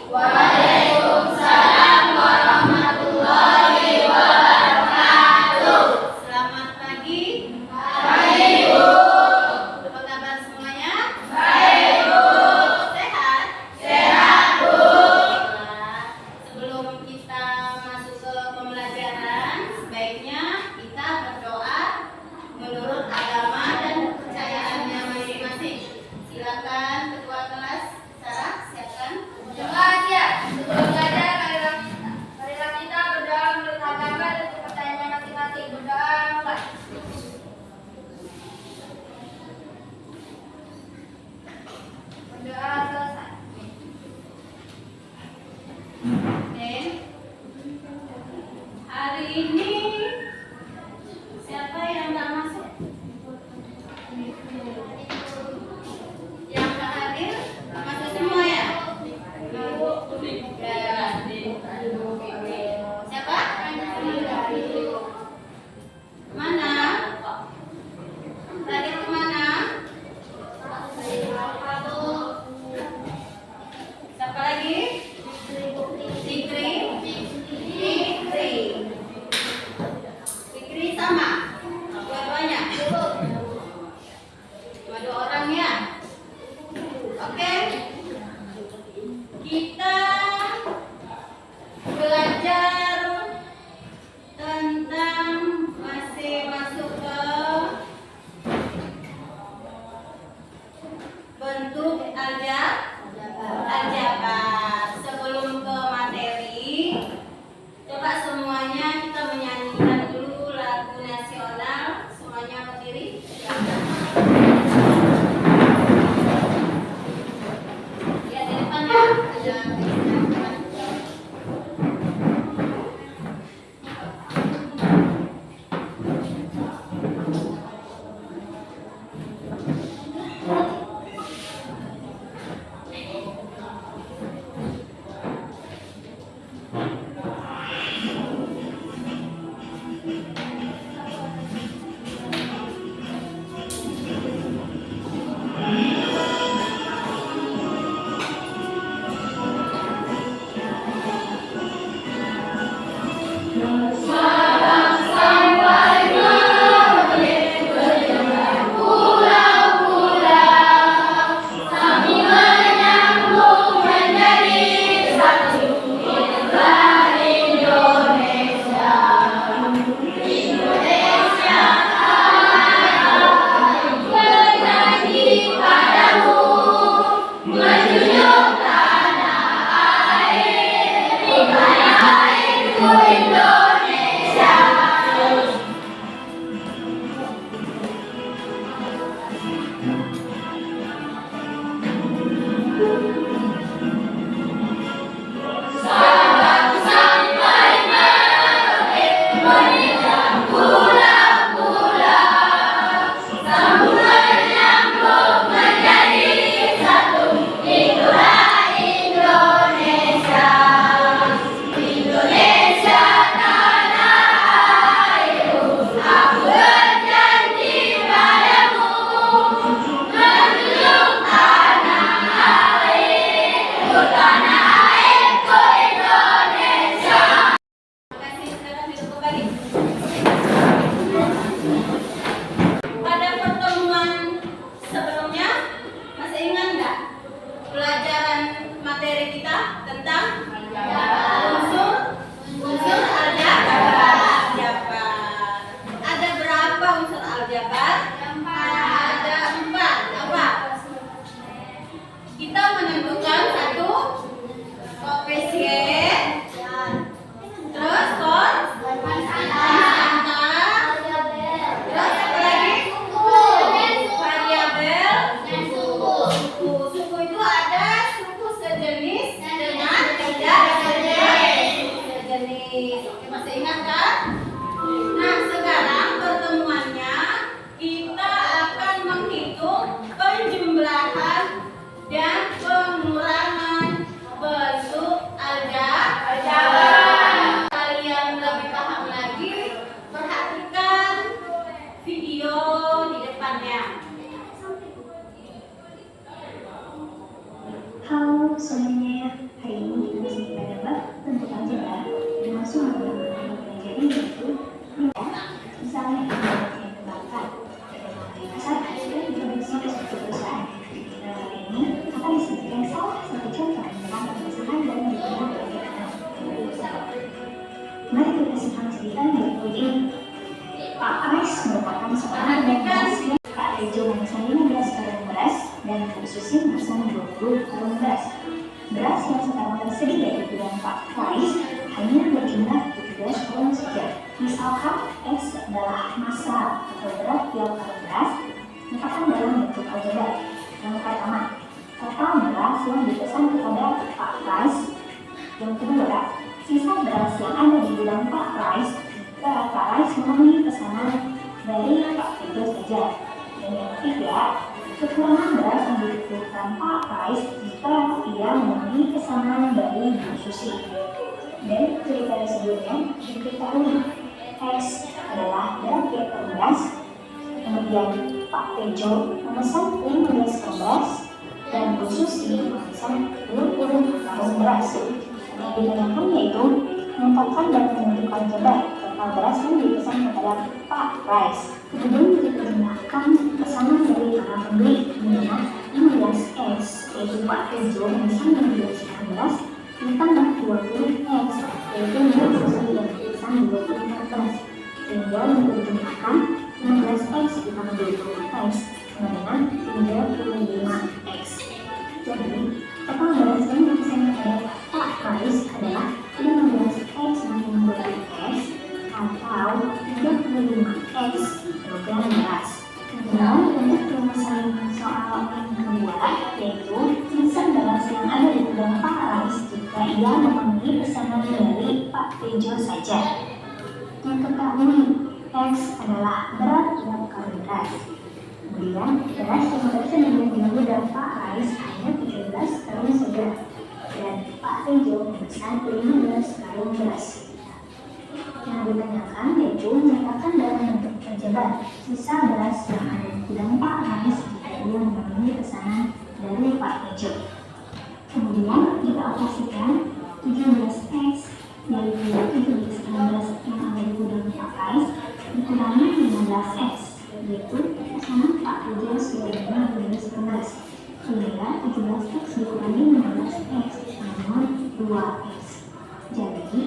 Waalaikumsalam warahmatullahi wabarakatuh. Selamat pagi. Pagi, Bu. Apa kabar semuanya? Baik, Bu. Sehat? Sehat, Bu. Sebelum kita masuk ke pembelajaran, sebaiknya kita berdoa menurut agama dan kepercayaannya masing-masing. Silakan ketua kelas Sarah, siapkan. Doa siap. Sebelum belajar, marilah kita berdoa menurut agama dan kepercayaannya masing-masing. Berdoa mulai. Berdoa selesai. Dan hari ini siapa yang tak masuk? Yang tak hadir masuk semua ya? Siapa? Mana? Tadi kemana? Siapa lagi? Fikri. Fikri sama? Dua-duanya? Cuma 2 orang ya? Oke. Kita belajar tentang masih masuk ke bentuk aljabar. Sebelum ke materi, coba semuanya kita menyanyikan dulu lagu nasional. Semuanya berdiri. Lihat di depan ya, ada pada pertemuan sebelumnya masih ingat nggak pelajaran materi kita tentang unsur aljabar. Ada berapa unsur aljabar? Ada 4. Apa? Kita menentukan satu koefisien, terus konstanta, terus apa lagi? Variabel, suku. Suku itu ada suku sejenis dengan tidak sejenis. Oke, masih ingat kan? Nah, sekarang pertemuannya kita akan menghitung penjumlahan dan pengurangan bentuk aljabar. Kalian lebih paham lagi, perhatikan video di depannya. Halo semuanya, hari ini Mari kita simak cerita yang berikut ini. Pak Ais merupakan seorang yang beras. Pak Tejo memesan 15 karung beras dan Bu Susi memesan 20 karung beras. Beras yang sekarang tersedia di gudang Pak Ais hanya berjumlah 17 karung saja. Misalkan X adalah massa atau berat tiap karung beras, letakkan dalam bentuk aljabar. Yang pertama, total beras yang dipesan kepada Pak Ais. Yang kedua, sisa beras yang ada di gudang Pak Ais jika Pak Ais memenuhi pesanan dari Pak Tejo saja. Dan yang ketiga, kekurangan beras yang dibutuhkan Pak Ais jika ia memenuhi pesanan dari Bu Susi. Dan cerita sebelumnya diketahui X adalah berat tiap karung beras. Kemudian Pak Tejo memesan 15 karung beras dan Bu Susi memesan 20 karung beras. Yang ditanyakan yaitu menetapkan dan menentukan jabar total beras yang dipesan kepada Pak Ais. Kemudian diterjemahkan pesanan dari para pembeli di mana 15 X yaitu Pak Tejo memesan 15 karung beras ditambah 20 X yaitu Bu Susi yang memesan 20 karung beras, sehingga diterjemahkan 15 X ditambah 20 X sama dengan 35 X. Jadi total beras yang dipesan kepada Pak Ais adalah 15 X dengan 20 X atau 35 X kilogram beras. Kemudian untuk permasalahan soal yang kedua yaitu sisa beras yang ada di gudang Pak Ais jika ia memenuhi pesanan dari Pak Tejo saja. Yang ketahui X adalah berat tiap karung beras. Kemudian beras yang tersedia di gudang Pak Ais hanya 17 karung saja. Dan Pak Tejo memesan 15 karung beras. Yang ditanyakan yaitu menyatakan dalam bentuk aljabar sisa beras yang ada di gudang Pak Ais jika ia memenuhi pesanan dari Pak Tejo. Kemudian kita operasikan 17X dari 17 karung beras yang ada di gudang Pak Ais dikurangi 15X yaitu pesanan Pak Tejo sebanyak 15 karung beras. Sehingga 17X dikurangi 15X sama 2X. Jadi,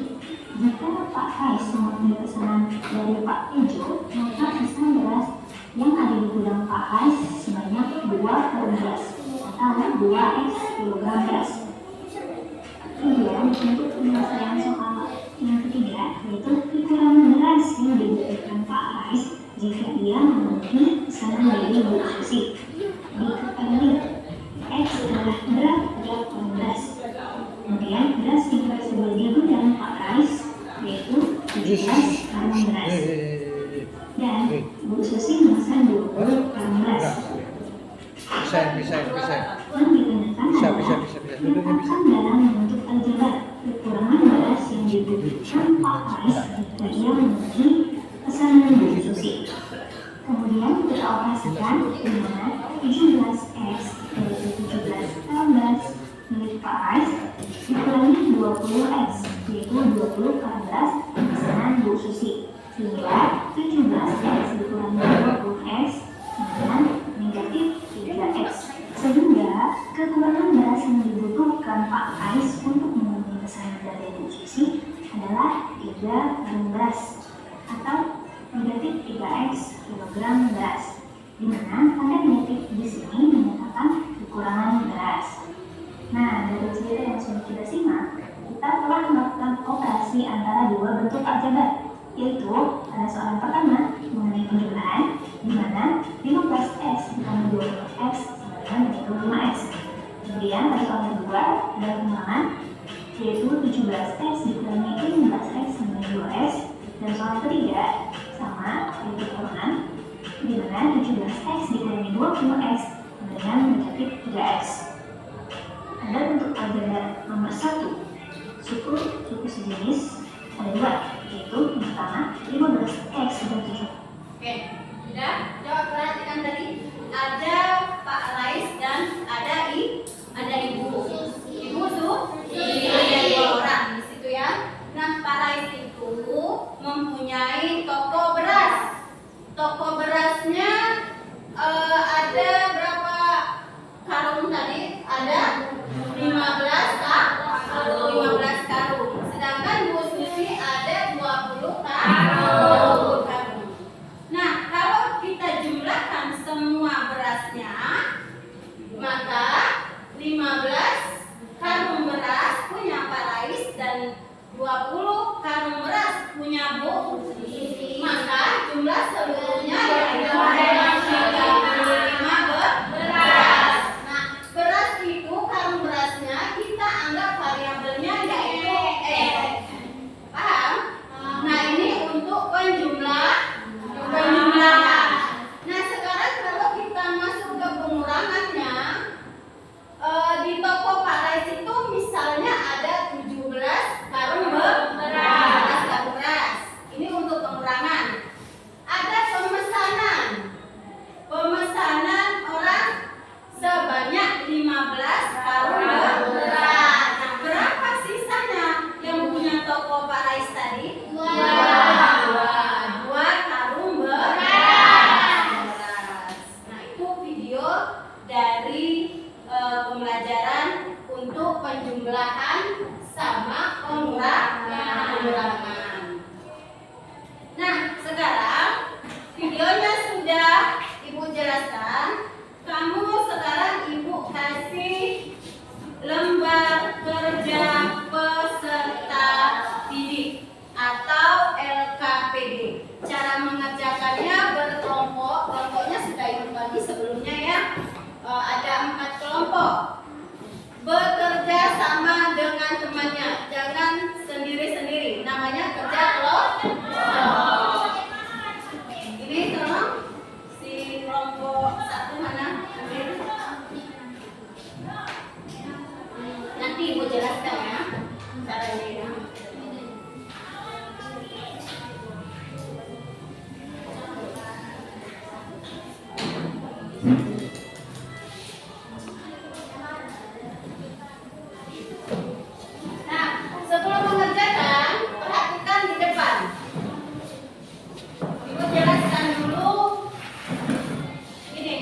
jika Pak Ais memenuhi pesanan dari Pak Tejo, maka sisa beras yang ada di gudang Pak Ais sebanyak 2 karung beras atau 2X kilogram beras. Kemudian, untuk penyelesaian soal yang ketiga, yaitu kekurangan beras yang dibutuhkan Pak Ais jika ia memenuhi pesanan dari Bu Susi. Diketahui X adalah berat tiap karung beras. Kemudian beras yang tersedia di gudang Pak Ais yaitu 17 karung beras. Dan Bu Susi memesan 20 karung beras. Bisa. Yang digunakan adalah menetapkan dalam bentuk aljabar kekurangan beras yang dibutuhkan Pak Ais jika ia memenuhi pesanan Bu Susi. Kemudian kita operasikan di mana 17X yaitu 17 karung beras milik Pak Ais dikurangi 20X yaitu 20 karung beras pesanan Bu Susi, sehingga 17X dikurangi 20X dengan negatif 3X, sehingga kekurangan beras yang dibutuhkan Pak Ais untuk memenuhi pesanan dari Bu Susi adalah 3 karung beras atau negatif 3X kilogram beras, di mana tanda negatif di sini menyatakan kekurangan beras. Nah, dari cerita yang sudah kita simak, kita telah melakukan operasi antara dua bentuk aljabar, yaitu pada soalan pertama mengenai penjumlahan, di mana 15X ditambah 20X sama dengan 25X. Kemudian pada soalan kedua ada pengulangan, yaitu 17X dikurangi 15X sama 2X, dan soalan ketiga sama yaitu pengulangan, di mana 17X dikurangi 20X sama dengan negatif 3X. Ada bentuk aljabar nomor 1, suku sejenis ada 2, yaitu yang pertama 15X dan 7. Oke, sudah jawab perhatikan tadi. Ada Pak Ais dan ada Ibu. Ibu tuh ada 2 orang di situ ya. Nah, Pak Ais itu mempunyai toko beras. Toko berasnya ada berapa karung tadi? Ada 15 karung. Sedangkan Bu Susi ada untuk penjumlahan sama pengurangan. Nah, sekarang videonya sudah Ibu jelaskan. Kamu sekarang Ibu kasih lembar kerja peserta didik atau LKPD. Cara mengerjakannya berkelompok. Kelompoknya sudah Ibu bagi sebelumnya ya. Ada 4 kelompok. Bekerja sama dengan temannya, jangan sendiri-sendiri. Namanya kerja kelompok. Ini tolong si kelompok 1 mana? Ambil. Nanti Ibu jelaskan ya caranya ya. Nah, sebelum mengerjakan, perhatikan di depan. Ibu jelaskan dulu. Ini.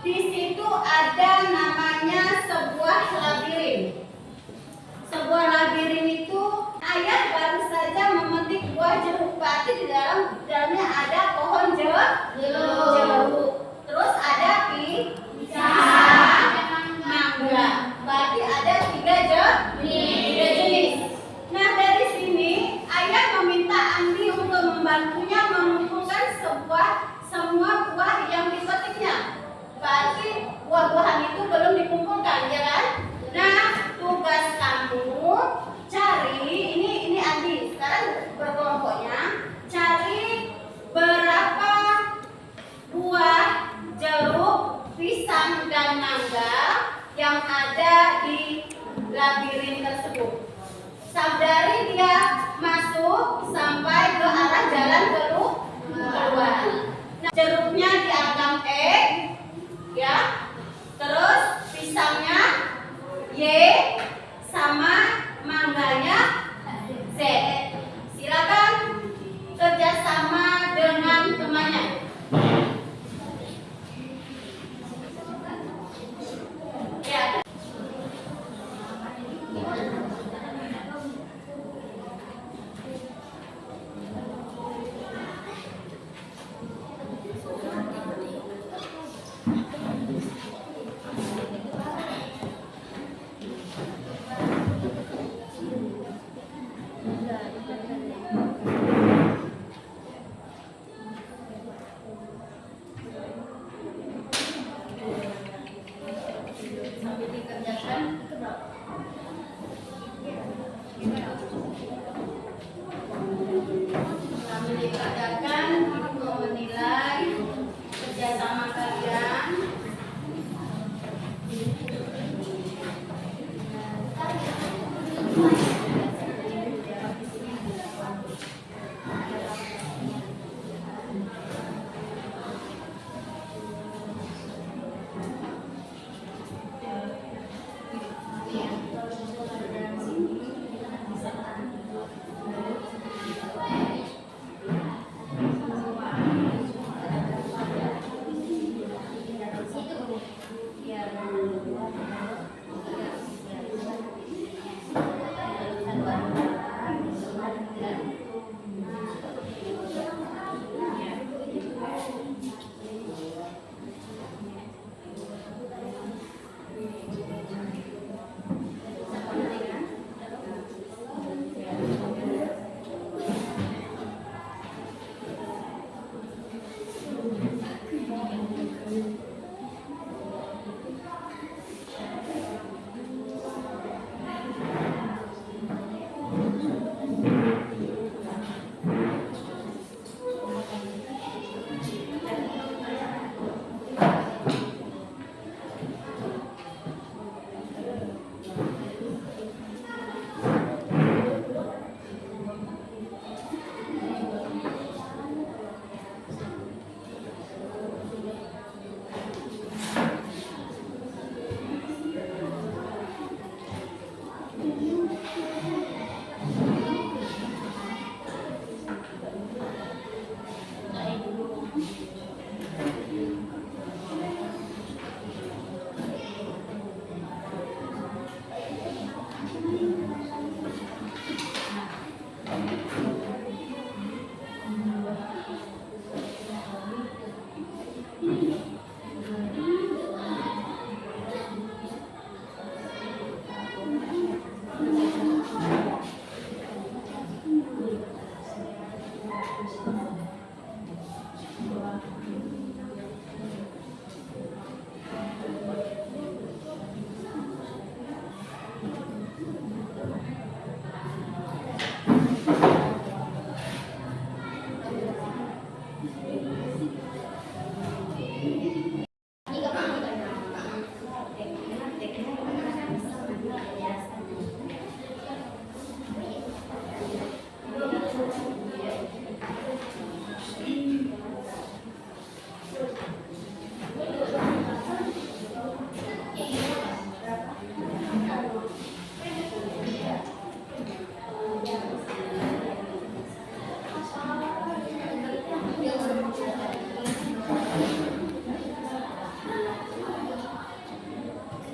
Di situ ada namanya sebuah labirin. Sebuah labirin itu ayah baru saja memetik buah jeruk. Berarti di dalamnya ada pohon jeruk. Terus ada pisang, mangga. Berarti ada 3 jenis. Nah, dari sini ayah meminta Andi untuk membantunya mengumpulkan semua buah yang dipetiknya. Berarti buah-buahan itu belum dikumpulkan, ya kan? Nah, tugas kamu cari ini Andi. Sekarang berkelompoknya cari berapa buah jeruk, pisang dan mangga yang ada di labirin tersebut. Dari dia masuk sampai ke arah jalan keluar. Nah, jeruknya dianggap X, ya. Terus pisangnya Y, sama mangganya Z. Silakan kerjasama dengan temannya. Ya. Sambil dikerjakan itu berapa? Sambil dikerjakan untuk menilai kerjasama kalian.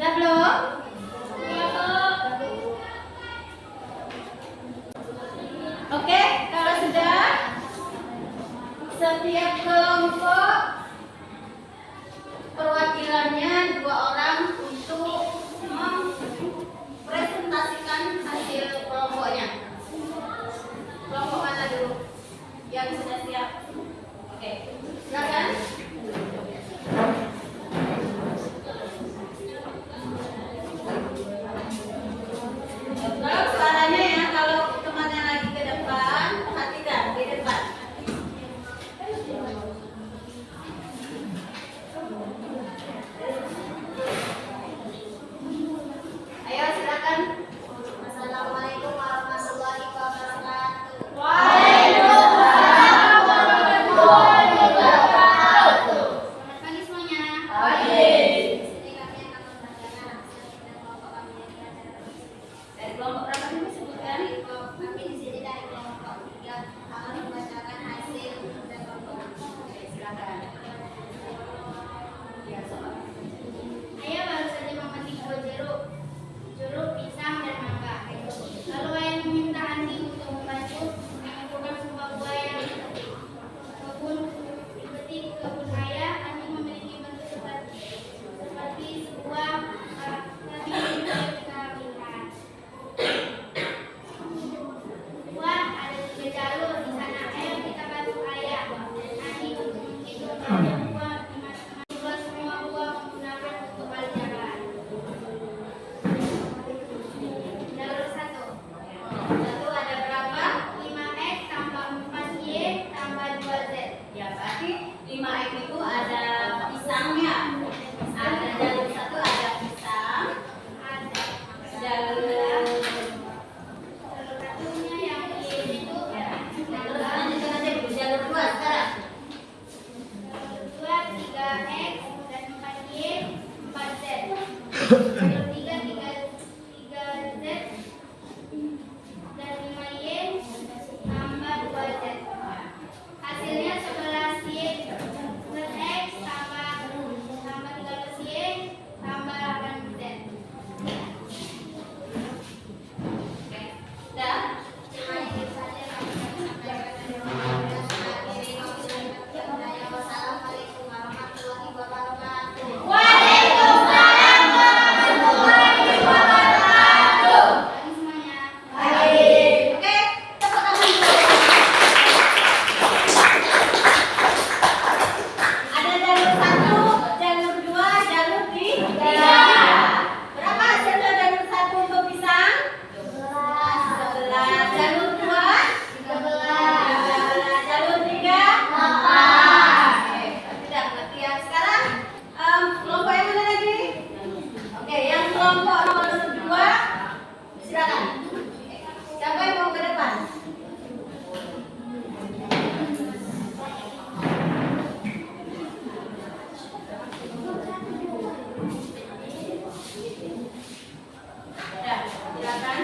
Sudah belum? Oke, kalau sudah, setiap kelompok perwakilannya 2 orang untuk mempresentasikan hasil kelompoknya. Kelompok mana dulu yang sudah siap? Oke, silakan. Kalau suaranya ya, kalau temannya lagi ke depan, perhatikan di depan. Ayo silakan. Assalamualaikum warahmatullahi wabarakatuh. Waalaikumsalam warahmatullahi wabarakatuh. Selamat pagi semuanya. Pagi. Di sini kami akan membacakan hasil dan kelompok kami yang diajarkan. Dari kelompok berapa ini sebutkan? Kami di sini dari kelompok 3 akan membacakan hasil dan kelompok kami. Oke, silakan. Ya, soal. Ayah baru saja memetik 2 jeruk, pisang, dan mangga. Lalu ayah meminta Andi untuk membantu mengumpulkan semua buah yang dipetik. Dipetik kebun ayah, Andi memiliki bentuk seperti sebuah tapi tidak kita lihat. Buah ada 3 jalur di sana. Ayo kita bantu ayah. Andi untuk menghitung banyak buah di masing-masing semua buah menggunakan untuk balik jalan. Jalur 1. Satu ada berapa? 5X tambah 4Y tambah 2Z. Ya, berarti 5X itu ada pisangnya. Ada jalur 1 ada pisang. Ada Jalur satunya yang Y itu Jalur lanjutkan aja dulu. Jalur 2 sekarang. jalur 2 3X dan 4Y 4Z. Jalur 3 3Z dan 5Y tambah 2Z. Hasilnya 11Y 11X tambah 13Y tambah 8Z. Oke. Udah? Wassalamualaikum warahmatullahi wabarakatuh. Waalaikumsalam warahmatullahi wabarakatuh. Pagi semuanya. Oke, tepuk tangan dulu. Ada jalur 1, jalur 2, jalur 3. Berapa hasilnya jalur 1 untuk pisang? 11. Jalur 2? 13. Jalur 3? 8. Oke, tidak ngerti ya. Sekarang kelompok yang mana lagi? Oke, yang kelompok nomor 2 silakan. Siapa yang mau ke depan? Ya, silakan.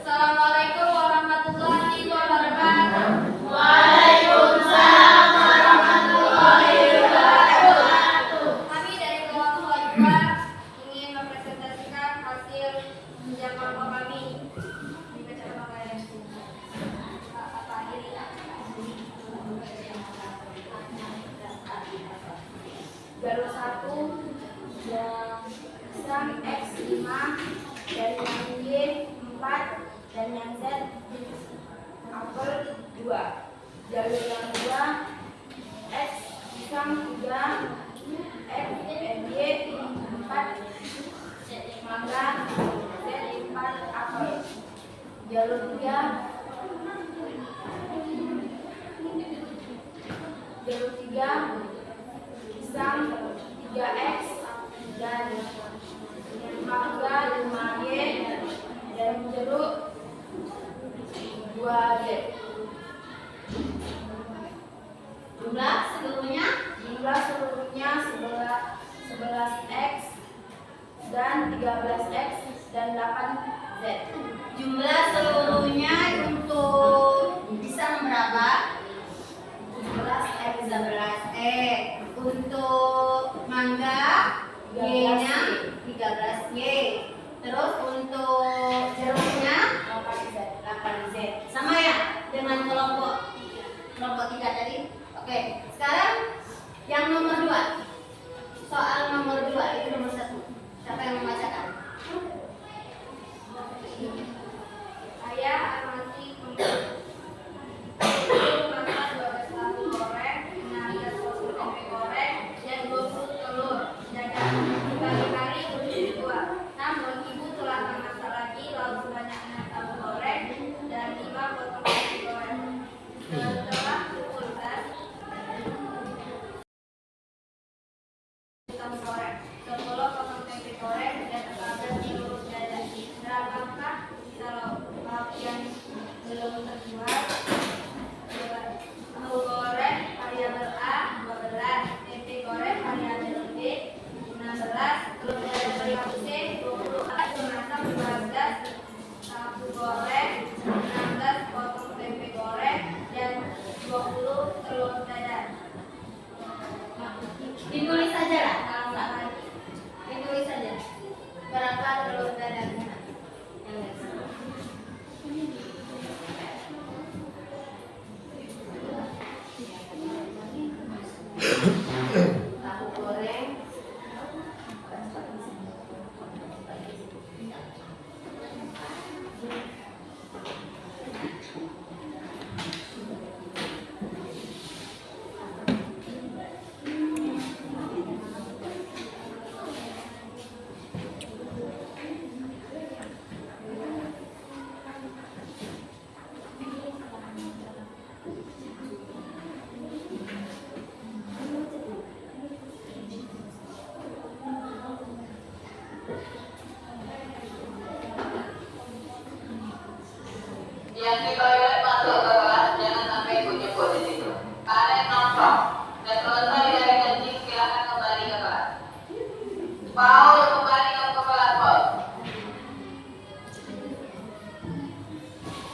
Assalamualaikum warahmatullahi wabarakatuh. Waalaikumsalam warahmatullahi wabarakatuh. Kami dari kelompok 2 ingin mempresentasikan hasil kerja kelompok kami. Dibaca apa ya? Apa ini? Jalur 1 yang pisang X 5 dan yang Y 4 dan yang Z apel 2. Jalur yang 2 X pisang 3 X dan Y 4 mangga Z 4 apel. Jalur 3 pisang 3X dan mangga 5Y dan jeruk 2Z. Jumlah seluruhnya Jumlah seluruhnya 11X dan 13X dan 8Z. jumlah seluruhnya untuk pisang berapa? 11X. 11. Untuk mangga Y-nya 13 Y. Terus untuk jeruknya 8 Z. Sama ya dengan kelompok 3 tadi. Oke, sekarang yang nomor 2. Soal nomor 2 itu nomor 1. Siapa yang membacakan? Saya amati masak 12 tahu goreng, 16 potong tempe goreng, dan 20 telur dadar. Dibagi-bagi menjadi 2. Namun ibu telah memasak lagi lauk sebanyak 6 tahu goreng dan 5 potong tempe goreng. Setelah pukul 10 goreng, 10 potong tempe goreng dan 14 telur dadar. Berapakah sisa lauk yang belum terjual? Tahu goreng variabel A 12, tempe goreng variabel B 16, telur dadar variabel C 20. Memasak 12 tahu goreng, 16 potong tempe goreng dan 20 telur dadar. Ditulis saja lah, kalau nggak lagi. Ditulis saja. Berapa telur dadarnya? Yang tahu goreng. Yang di toilet masuk ke kelas, jangan sampai ikut-ikut di situ. Kalian nongkrong dan selesai dari kencing silakan kembali ke kelas. Paul kembali ke kelas Paul.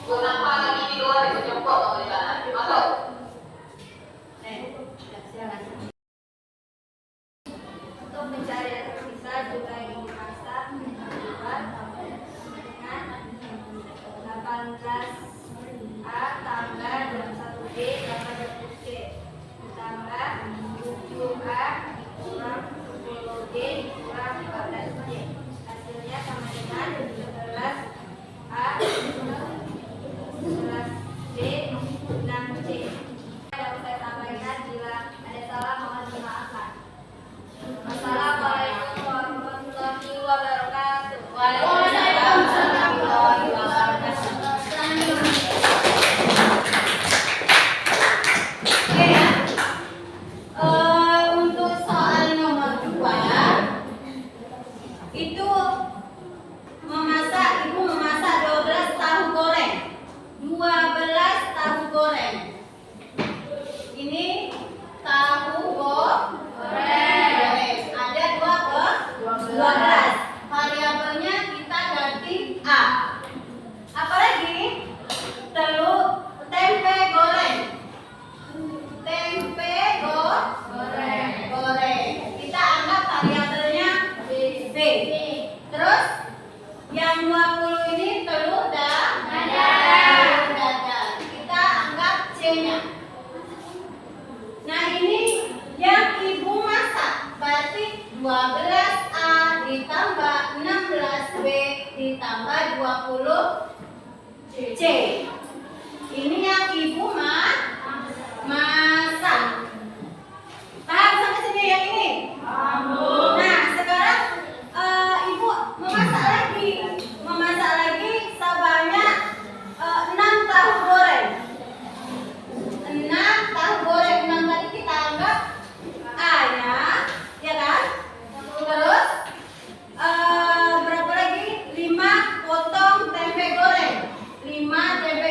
Kenapa lagi di luar itu jemput kamu di sana? Masuk. Silakan. Untuk mencari yang tersisa juga yang dimasak dengan 18A tambah 21B tambah 20C ditambah 7A kurang 10B kurang 14C. Hasilnya sama dengan 11A 11B 6C. Dapat saya sampaikan, bila ada salah mohon dimaafkan. Assalamualaikum warahmatullahi wabarakatuh. Waalaikumsalam warahmatullahi wabarakatuh. Oke ya. Untuk soal nomor 2 itu ibu memasak 12 tahu goreng, 12 tahu goreng. Ini tahu goreng. Ada 12. Variabelnya kita ganti A. Apalagi tempe goreng. Tempe goreng. Kita anggap variabelnya B. Terus yang 20 ini telur dadar. Kita anggap C-nya. Nah, ini yang ibu masak, berarti 12A ditambah 16B ditambah 20C. Ini yang ibu masak. Paham sampai sini yang ini? Nah, sekarang ibu memasak lagi sebanyak 6 tahu goreng. 6 tahu goreng. 6 tadi kita anggap A-nya, ya kan? Terus berapa lagi? 5 potong tempe goreng. 5 tempe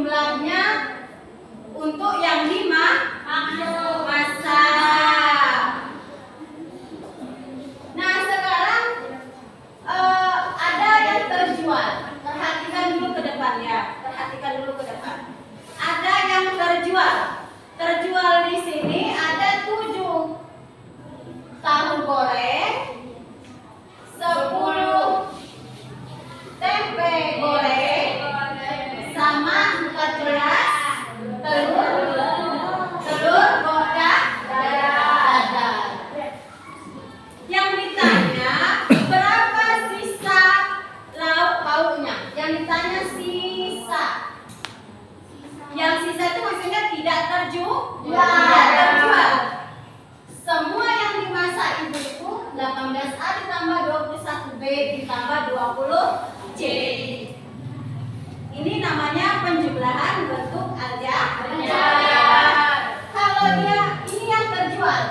jumlahnya untuk yang masa. Nah, sekarang ada yang terjual. Perhatikan dulu ke depan ya. Perhatikan dulu ke depan. Ada yang terjual. Terjual di sini ada 7 tahu goreng, 10 tempe goreng, sama 14 telur dadar. Yang ditanya berapa sisa lauk pauknya? Yang ditanya sisa. Yang sisa itu maksudnya tidak terjual. Semua yang dimasak ibu itu 18A ditambah 21B ditambah 20C. Ini namanya penjumlahan bentuk aljabar. Kalau dia ini yang terjual,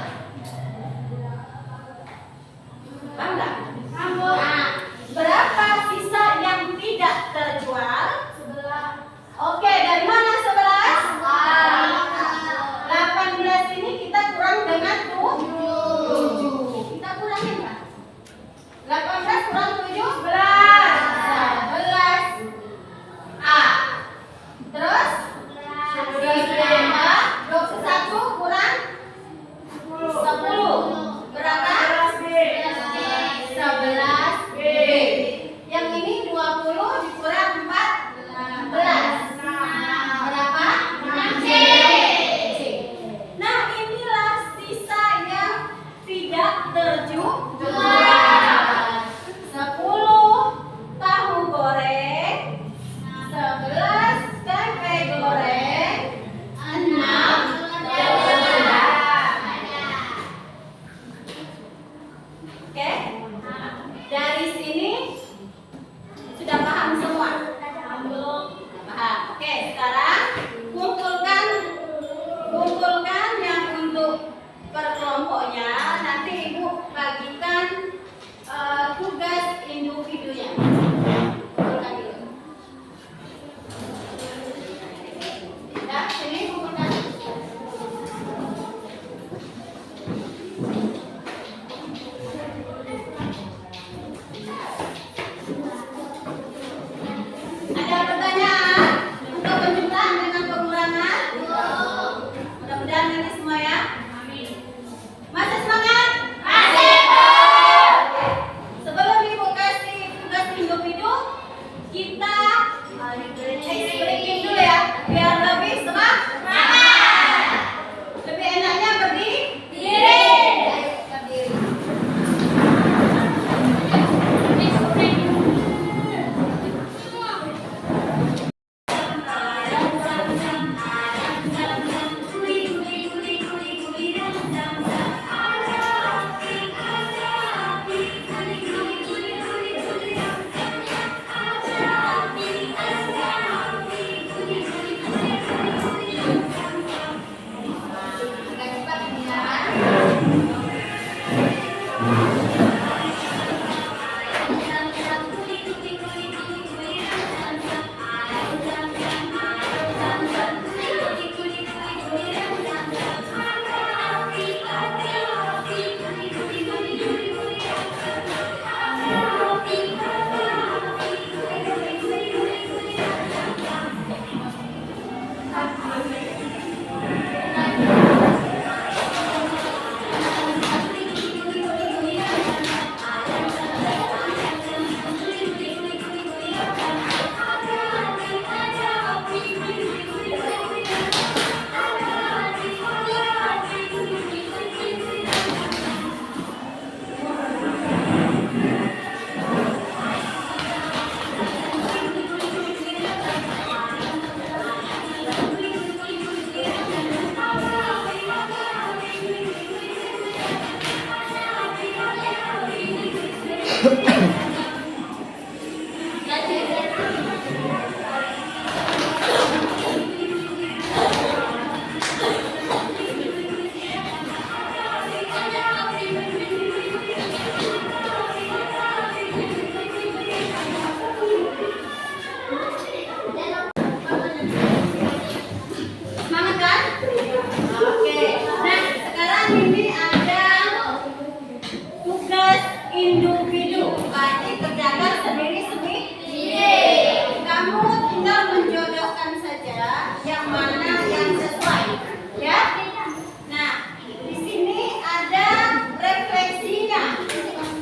paham nggak? Nah, berapa sisa yang tidak terjual? 11. Oke, dari mana 11? 18 ini kita kurang dengan 7. Kita kurangin kan? 18 kurang 7? 11. 11. A. yang mana yang sesuai, ya. Nah, di sini ada refleksinya.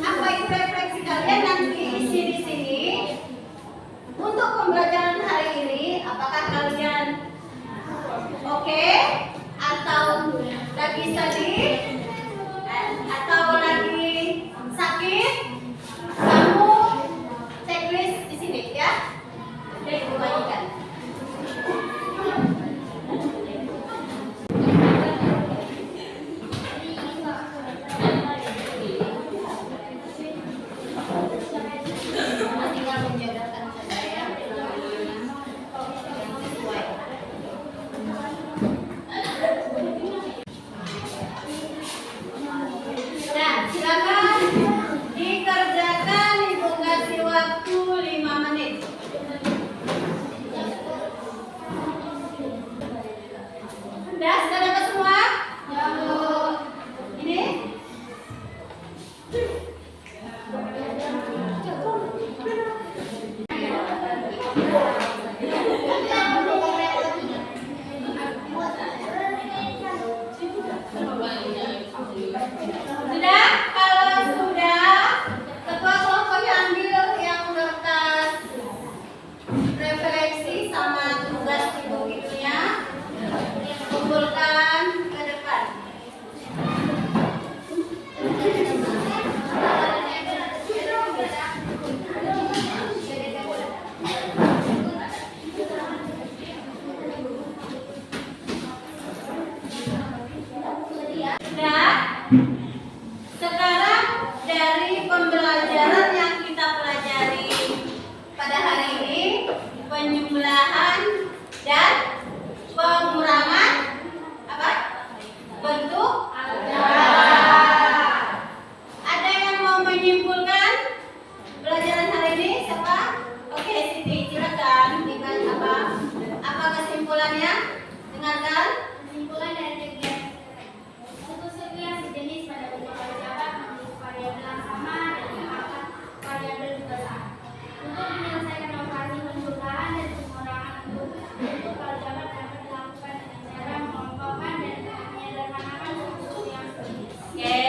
Apa itu refleksi kalian nanti isi di sini? Untuk pembelajaran hari ini, apakah kalian oke? Atau lagi sedih? Atau lagi sakit? Kamu checklist di sini ya. Jadi Ibu bagikan. Tinggal menjadarkan saja ya. Yang sesuai. Nah, silakan dikerjakan. Ibu kasih waktu 5 menit. Sudah dapat semua? Ini? Sudah? Kalau sudah, ketua kelompoknya ambil yang kertas refleksi sama tugas ibu-ibunya, kumpulkan ke depan. Sudah? Sekarang dari pembelajaran yang kita pelajari pada hari ini, penjumlahan dan pengurangan apa? Bentuk ada yang mau menyimpulkan pelajaran hari ini? Siapa? Oke, Siti, silakan. Apa kesimpulannya? Dengarkan. Kesimpulan dari kegiatan suku-suku yang sejenis pada bentuk aljabar memiliki variabel yang sama dan mengangkat variabel juga sama. Untuk menyelesaikan operasi penjumlahan dan pengurangan bentuk aljabar dapat dilakukan dengan cara mengelompokkan dan menyederhanakan suku-suku yang sejenis. Oke,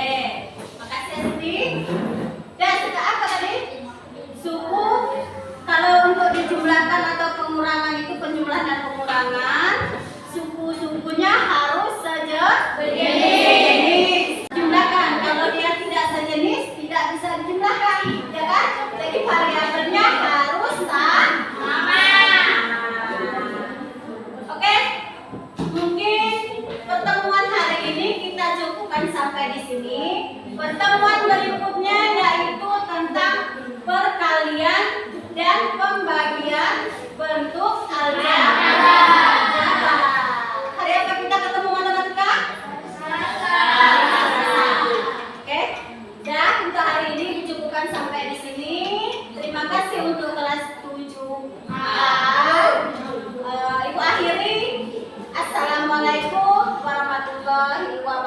makasih Siti. Dan suka apa tadi? Suku. Kalau untuk dijumlahkan atau pengurangan itu penjumlahan dan pengurangan, suku-sukunya harus sejenis. Jumlahkan. Kalau dia tidak sejenis, tidak bisa dijumlahkan, ya kan? Jadi variabelnya harus sama. Oke? Mungkin pertemuan hari ini kita cukupkan sampai di sini. Pertemuan berikutnya yaitu tentang perkalian dan pembagian bentuk aljabar. Hari apa kita ketemu matematika? Oke. Dan untuk hari ini dicukupkan sampai di sini. Terima kasih untuk kelas 7A. Ibu akhiri. Assalamualaikum warahmatullahi wabarakatuh.